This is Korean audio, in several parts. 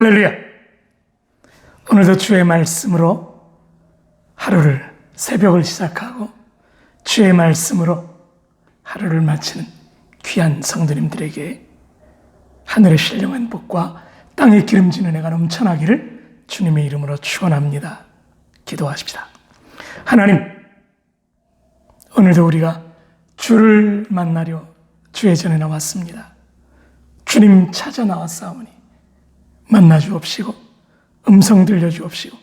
할렐루야! 오늘도 주의 말씀으로 하루를, 새벽을 시작하고 주의 말씀으로 하루를 마치는 귀한 성도님들에게 하늘의 신령한 복과 땅의 기름진 은혜가 넘쳐나기를 주님의 이름으로 축원합니다. 기도하십시다. 하나님, 오늘도 우리가 주를 만나려 주의 전에 나왔습니다. 주님 찾아 나왔사오니 만나 주옵시고 음성 들려 주옵시고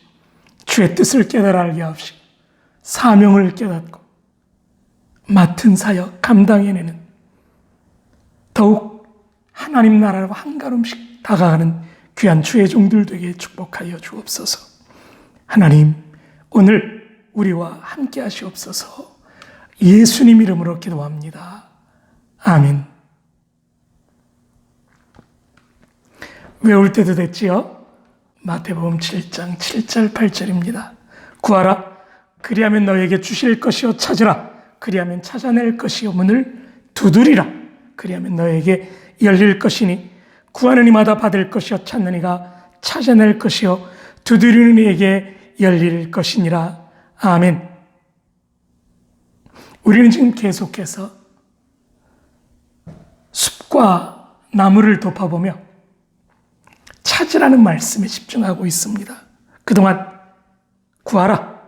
주의 뜻을 깨달아 알게 하옵시고 사명을 깨닫고 맡은 사역 감당해내는 더욱 하나님 나라로 한 걸음씩 다가가는 귀한 주의 종들 되게 축복하여 주옵소서. 하나님, 오늘 우리와 함께 하시옵소서. 예수님 이름으로 기도합니다. 아멘. 외울 때도 됐지요? 마태복음 7장 7절 8절입니다. 구하라, 그리하면 너에게 주실 것이요. 찾으라, 그리하면 찾아낼 것이요. 문을 두드리라, 그리하면 너에게 열릴 것이니 구하는 이마다 받을 것이요. 찾는 이가 찾아낼 것이요. 두드리는 이에게 열릴 것이니라. 아멘. 우리는 지금 계속해서 숲과 나무를 돌아보며 찾으라는 말씀에 집중하고 있습니다. 그동안 구하라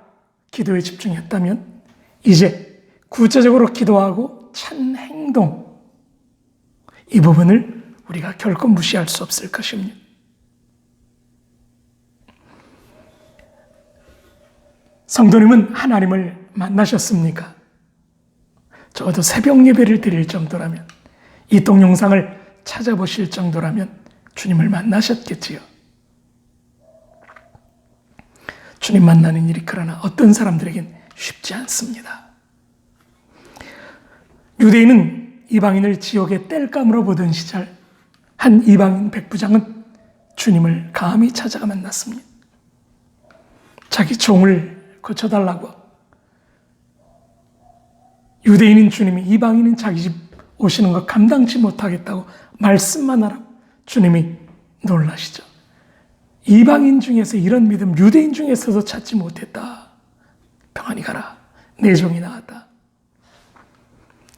기도에 집중했다면 이제 구체적으로 기도하고 찾는 행동, 이 부분을 우리가 결코 무시할 수 없을 것입니다. 성도님은 하나님을 만나셨습니까? 적어도 새벽 예배를 드릴 정도라면, 이 동영상을 찾아보실 정도라면 주님을 만나셨겠지요. 주님 만나는 일이 그러나 어떤 사람들에겐 쉽지 않습니다. 유대인은 이방인을 지옥의 땔감으로 보던 시절, 한 이방인 백부장은 주님을 감히 찾아가 만났습니다. 자기 종을 고쳐달라고. 유대인인 주님이 이방인인 자기 집 오시는 거 감당치 못하겠다고 말씀만 하라고 주님이 놀라시죠. 이방인 중에서 이런 믿음 유대인 중에서도 찾지 못했다. 평안히 가라, 내 종이 나왔다.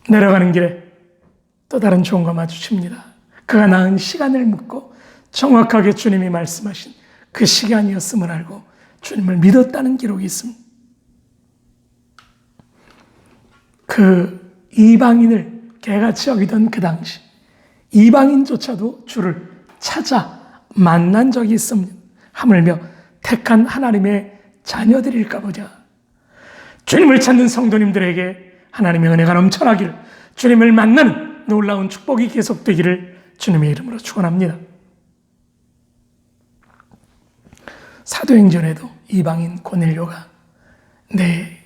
내려가는 길에 또 다른 종과 마주칩니다. 그가 낳은 시간을 묻고 정확하게 주님이 말씀하신 그 시간이었음을 알고 주님을 믿었다는 기록이 있습니다. 그 이방인을 개같이 여기던 그 당시 이방인조차도 주를 찾아 만난 적이 있습니다. 하물며 택한 하나님의 자녀들일까 보자. 주님을 찾는 성도님들에게 하나님의 은혜가 넘쳐나기를, 주님을 만나는 놀라운 축복이 계속되기를 주님의 이름으로 축원합니다. 사도행전에도 이방인 고넬료가 내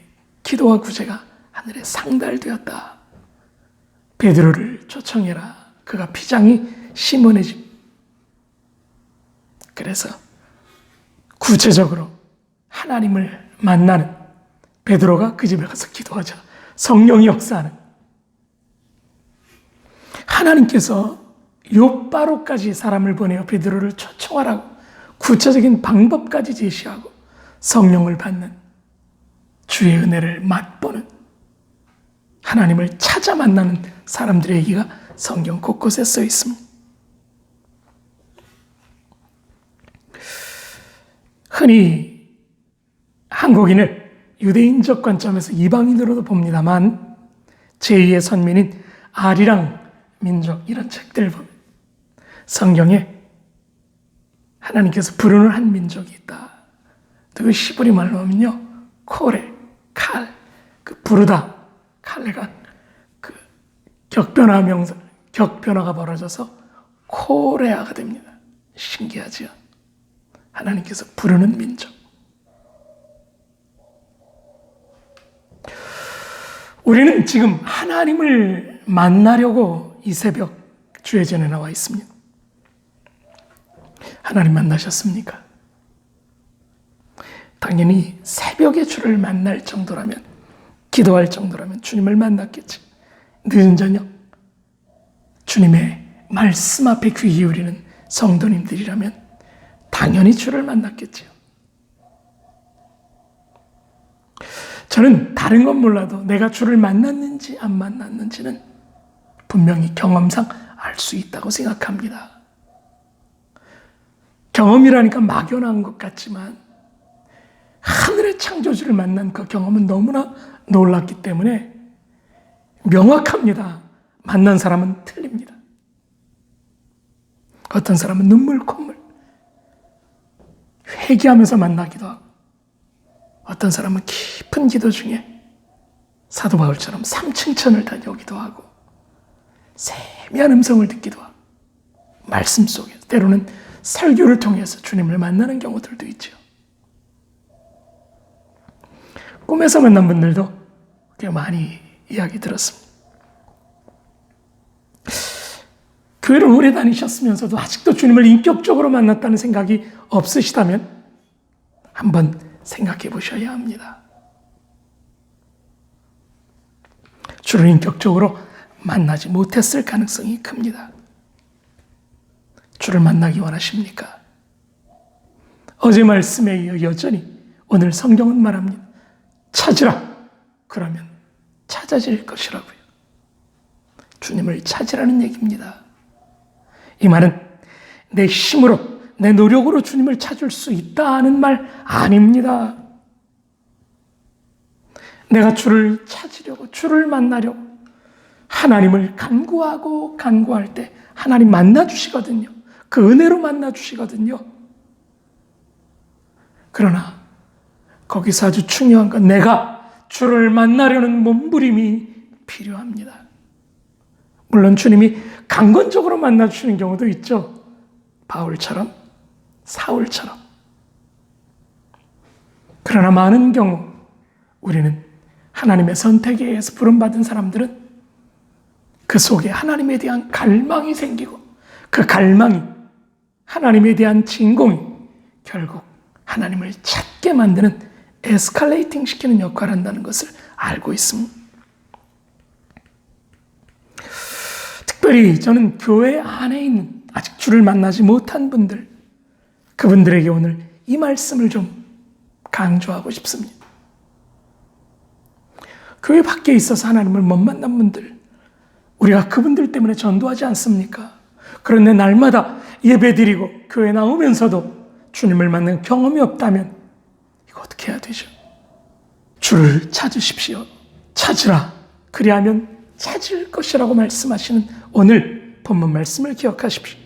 기도와 구제가 하늘에 상달되었다. 베드로를 초청해라. 그가 피장이 시몬의 집. 그래서 구체적으로 하나님을 만나는 베드로가 그 집에 가서 기도하자 성령이 역사하는, 하나님께서 욥바로까지 사람을 보내어 베드로를 초청하라고 구체적인 방법까지 제시하고 성령을 받는, 주의 은혜를 맛보는, 하나님을 찾아 만나는 사람들의 얘기가 성경 곳곳에 써 있습니다. 흔히 한국인을 유대인적 관점에서 이방인으로도 봅니다만, 제2의 선민인 아리랑 민족, 이런 책들을 보면 성경에 하나님께서 부르는 한 민족이 있다. 그 시브리 말로 하면요, 코레, 칼, 그 부르다, 칼레가 그 격변화가 벌어져서 코레아가 됩니다. 신기하죠? 하나님께서 부르는 민족. 우리는 지금 하나님을 만나려고 이 새벽 주의 전에 나와 있습니다. 하나님 만나셨습니까? 당연히 새벽에 주를 만날 정도라면, 기도할 정도라면 주님을 만났겠지. 늦은 저녁 주님의 말씀 앞에 귀 기울이는 성도님들이라면 당연히 주를 만났겠지요. 저는 다른 건 몰라도 내가 주를 만났는지 안 만났는지는 분명히 경험상 알 수 있다고 생각합니다. 경험이라니까 막연한 것 같지만 하늘의 창조주를 만난 그 경험은 너무나 놀랐기 때문에 명확합니다. 만난 사람은 틀립니다. 어떤 사람은 눈물 콧물 회개하면서 만나기도 하고, 어떤 사람은 깊은 기도 중에 사도 바울처럼 삼층천을 다녀오기도 하고, 세미한 음성을 듣기도 하고, 말씀 속에서 때로는 설교를 통해서 주님을 만나는 경우들도 있죠. 꿈에서 만난 분들도 꽤 많이 이야기 들었습니다. 교회를 오래 다니셨으면서도 아직도 주님을 인격적으로 만났다는 생각이 없으시다면 한번 생각해 보셔야 합니다. 주를 인격적으로 만나지 못했을 가능성이 큽니다. 주를 만나기 원하십니까? 어제 말씀에 이어 여전히 오늘 성경은 말합니다. 찾으라. 그러면 찾아질 것이라고요. 주님을 찾으라는 얘기입니다. 이 말은 내 힘으로, 내 노력으로 주님을 찾을 수 있다는 말 아닙니다. 내가 주를 찾으려고, 주를 만나려고 하나님을 간구할 때 하나님 만나주시거든요. 그 은혜로 만나주시거든요. 그러나 거기서 아주 중요한 건 내가 주를 만나려는 몸부림이 필요합니다. 물론 주님이 강권적으로 만나주시는 경우도 있죠. 바울처럼, 사울처럼. 그러나 많은 경우 우리는 하나님의 선택에 의해서 부름받은 사람들은 그 속에 하나님에 대한 갈망이 생기고, 그 갈망이 하나님에 대한 진공이 결국 하나님을 찾게 만드는 에스컬레이팅 시키는 역할을 한다는 것을 알고 있습니다. 특별히 저는 교회 안에 있는 아직 주를 만나지 못한 분들, 그분들에게 오늘 이 말씀을 좀 강조하고 싶습니다. 교회 밖에 있어서 하나님을 못 만난 분들, 우리가 그분들 때문에 전도하지 않습니까? 그런데 날마다 예배드리고 교회 나오면서도 주님을 만난 경험이 없다면 이거 어떻게 해야 되죠? 주를 찾으십시오. 찾으라. 그리하면 찾을 것이라고 말씀하시는 오늘 본문 말씀을 기억하십시오.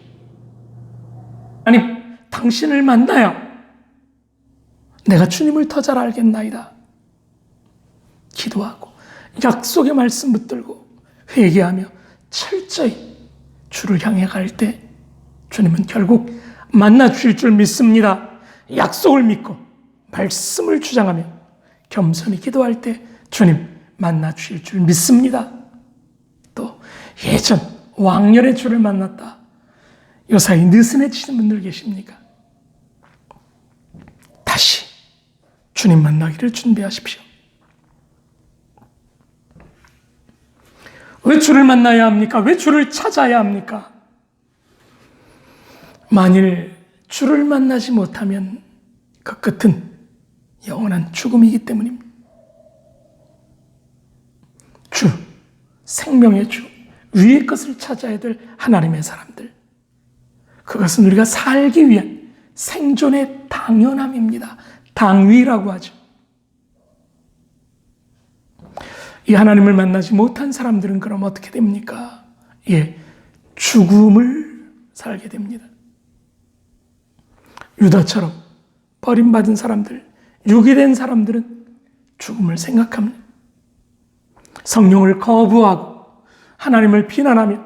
하나님, 당신을 만나야 내가 주님을 더 잘 알겠나이다. 기도하고 약속의 말씀 붙들고 회개하며 철저히 주를 향해 갈 때 주님은 결국 만나 주실 줄 믿습니다. 약속을 믿고 말씀을 주장하며 겸손히 기도할 때 주님 만나 주실 줄 믿습니다. 또 예전 왕년에 주를 만났다, 요사이 느슨해지신 분들 계십니까? 다시 주님 만나기를 준비하십시오. 왜 주를 만나야 합니까? 왜 주를 찾아야 합니까? 만일 주를 만나지 못하면 그 끝은 영원한 죽음이기 때문입니다. 주, 생명의 주, 위의 것을 찾아야 될 하나님의 사람들, 그것은 우리가 살기 위한 생존의 당연함입니다. 당위라고 하죠. 이 하나님을 만나지 못한 사람들은 그럼 어떻게 됩니까? 죽음을 살게 됩니다. 유다처럼 버림받은 사람들, 유기된 사람들은 죽음을 생각합니다. 성령을 거부하고 하나님을 비난하며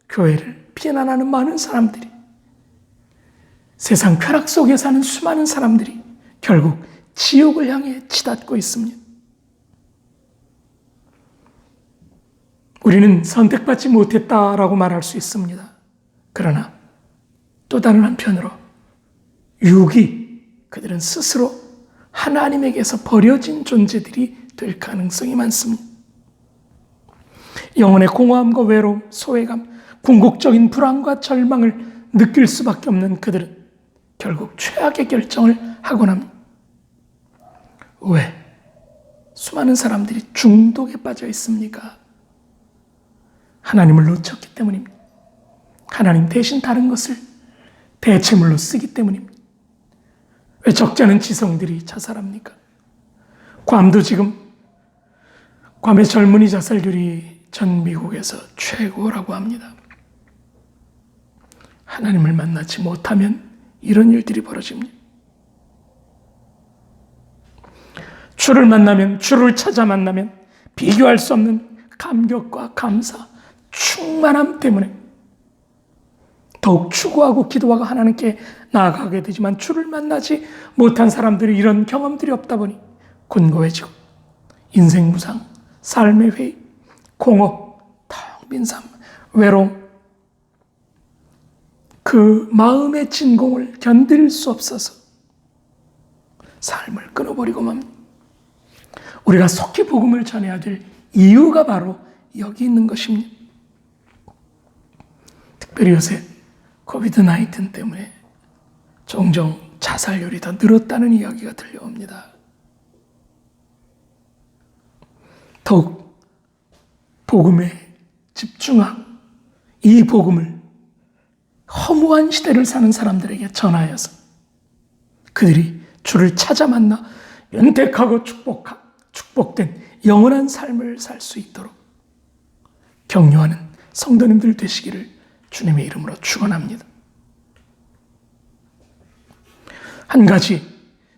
교회를 비난하는 많은 사람들이, 세상 쾌락 속에 사는 수많은 사람들이 결국 지옥을 향해 치닫고 있습니다. 우리는 선택받지 못했다라고 말할 수 있습니다. 그러나 또 다른 한편으로 그들은 스스로 하나님에게서 버려진 존재들이 될 가능성이 많습니다. 영혼의 공허함과 외로움, 소외감, 궁극적인 불안과 절망을 느낄 수밖에 없는 그들은 결국 최악의 결정을 하곤 합니다. 왜? 수많은 사람들이 중독에 빠져 있습니까? 하나님을 놓쳤기 때문입니다. 하나님 대신 다른 것을 대체물로 쓰기 때문입니다. 왜 적지 않은 지성들이 자살합니까? 괌도 지금 괌의 젊은이 자살률이 전 미국에서 최고라고 합니다. 하나님을 만나지 못하면 이런 일들이 벌어집니다. 주를 만나면, 주를 찾아 만나면 비교할 수 없는 감격과 감사, 충만함 때문에 더욱 추구하고 기도하고 하나님께 나아가게 되지만, 주를 만나지 못한 사람들이 이런 경험들이 없다 보니 곤고해지고 인생 무상, 삶의 회의, 공허, 텅 빈 삶, 외로움, 그 마음의 진공을 견딜 수 없어서 삶을 끊어버리고 맙니다. 우리가 속히 복음을 전해야 될 이유가 바로 여기 있는 것입니다. 특별히 요새 코비드-19 때문에 종종 자살률이 더 늘었다는 이야기가 들려옵니다. 더욱 복음에 집중하고 이 복음을 허무한 시대를 사는 사람들에게 전하여서 그들이 주를 찾아 만나 윤택하고 축복된 영원한 삶을 살 수 있도록 격려하는 성도님들 되시기를 주님의 이름으로 축원합니다. 한 가지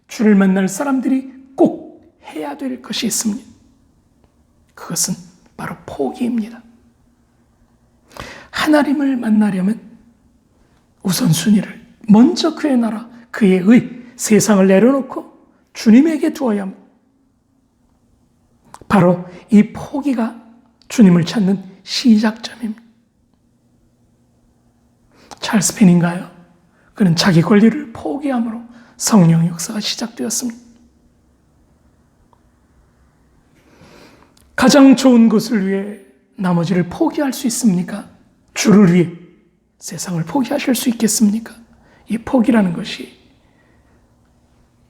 주를 만날 사람들이 꼭 해야 될 것이 있습니다. 그것은 바로 포기입니다. 하나님을 만나려면 우선순위를 먼저 그의 나라, 그의 의, 세상을 내려놓고 주님에게 두어야 합니다. 바로 이 포기가 주님을 찾는 시작점입니다. 찰스 핀인가요? 그는 자기 권리를 포기함으로 성령의 역사가 시작되었습니다. 가장 좋은 것을 위해 나머지를 포기할 수 있습니까? 주를 위해 세상을 포기하실 수 있겠습니까? 이 포기라는 것이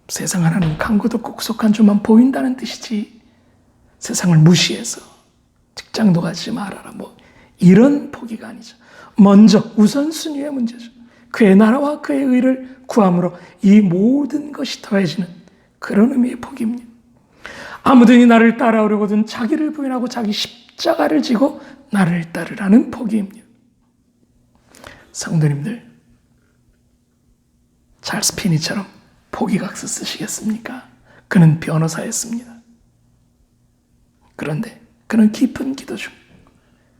세상 하나는 강고도 꼭 속한 줄만 보인다는 뜻이지, 세상을 무시해서 직장도 가지 말아라, 이런 포기가 아니죠. 먼저 우선순위의 문제죠. 그의 나라와 그의 의를 구함으로 이 모든 것이 더해지는 그런 의미의 포기입니다. 아무든지 나를 따라오려거든 자기를 부인하고 자기 십자가를 지고 나를 따르라는 포기입니다. 성도님들, 찰스 피니처럼 포기각서 쓰시겠습니까? 그는 변호사였습니다. 그런데 그는 깊은 기도 중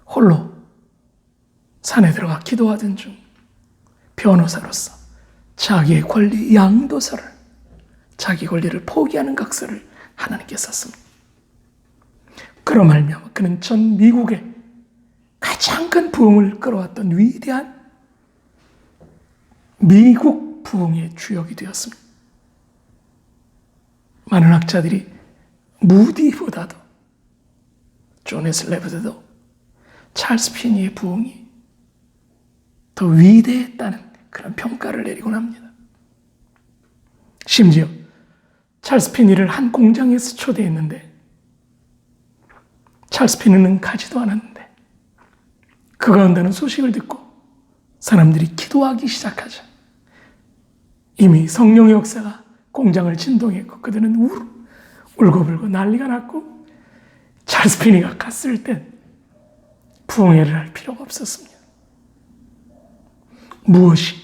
홀로 산에 들어가 기도하던 중 변호사로서 자기의 권리 양도서를, 자기 권리를 포기하는 각서를 하나님께 썼습니다. 그로 말미암아 그는 전 미국의 가장 큰 부흥을 끌어왔던 위대한 미국 부흥의 주역이 되었습니다. 많은 학자들이 무디보다도, 존 웨슬리보다도 찰스 피니의 부흥이 더 위대했다는 그런 평가를 내리곤 합니다. 심지어 찰스 피니를 한 공장에서 초대했는데 찰스 피니는 가지도 않았는데 그가 온다는 소식을 듣고 사람들이 기도하기 시작하자 이미 성령의 역사가 공장을 진동했고 그들은 울고불고 난리가 났고, 찰스 피니가 갔을 땐 부흥회를 할 필요가 없었습니다. 무엇이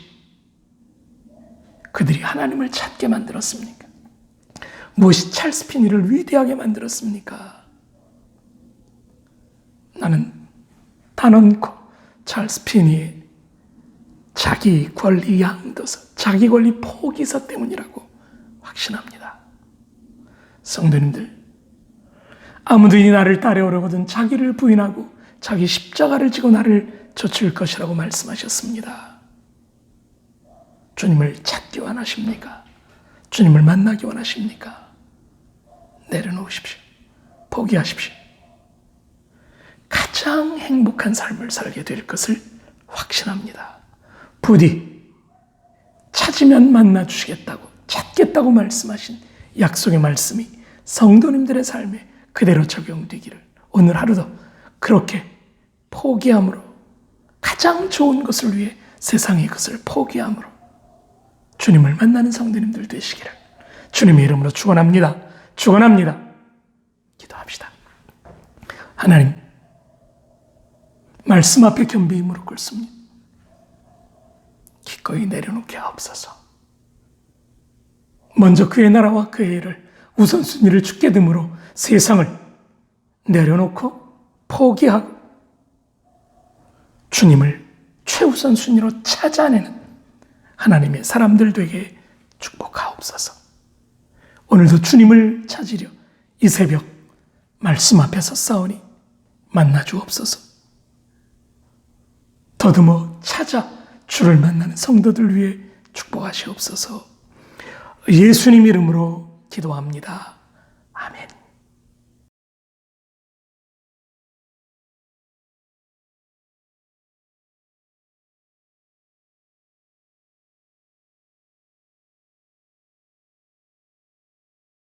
그들이 하나님을 찾게 만들었습니까? 무엇이 찰스 피니를 위대하게 만들었습니까? 나는 단언코 찰스 피니의 자기 권리 양도서, 자기 권리 포기서 때문이라고 확신합니다. 성도님들, 아무든지 나를 따라오려거든 자기를 부인하고 자기 십자가를 지고 나를 좇을 것이라고 말씀하셨습니다. 주님을 찾기 원하십니까? 주님을 만나기 원하십니까? 내려놓으십시오. 포기하십시오. 가장 행복한 삶을 살게 될 것을 확신합니다. 부디 찾으면 만나 주시겠다고, 찾겠다고 말씀하신 약속의 말씀이 성도님들의 삶에 그대로 적용되기를, 오늘 하루도 그렇게 포기함으로, 가장 좋은 것을 위해 세상의 것을 포기함으로 주님을 만나는 성도님들 되시기를 주님의 이름으로 축원합니다. 축원합니다. 기도합시다. 하나님, 말씀 앞에 겸비히 무릎 꿇습니다. 기꺼이 내려놓게 하옵소서. 먼저 그의 나라와 그의 일을 우선순위를 주께 둠으로 세상을 내려놓고 포기하고 주님을 최우선순위로 찾아내는 하나님의 사람들 되게 축복하옵소서. 오늘도 주님을 찾으려 이 새벽 말씀 앞에서 싸우니 만나 주옵소서. 더듬어 찾아 주를 만나는 성도들 위해 축복하시옵소서. 예수님 이름으로 기도합니다. 아멘.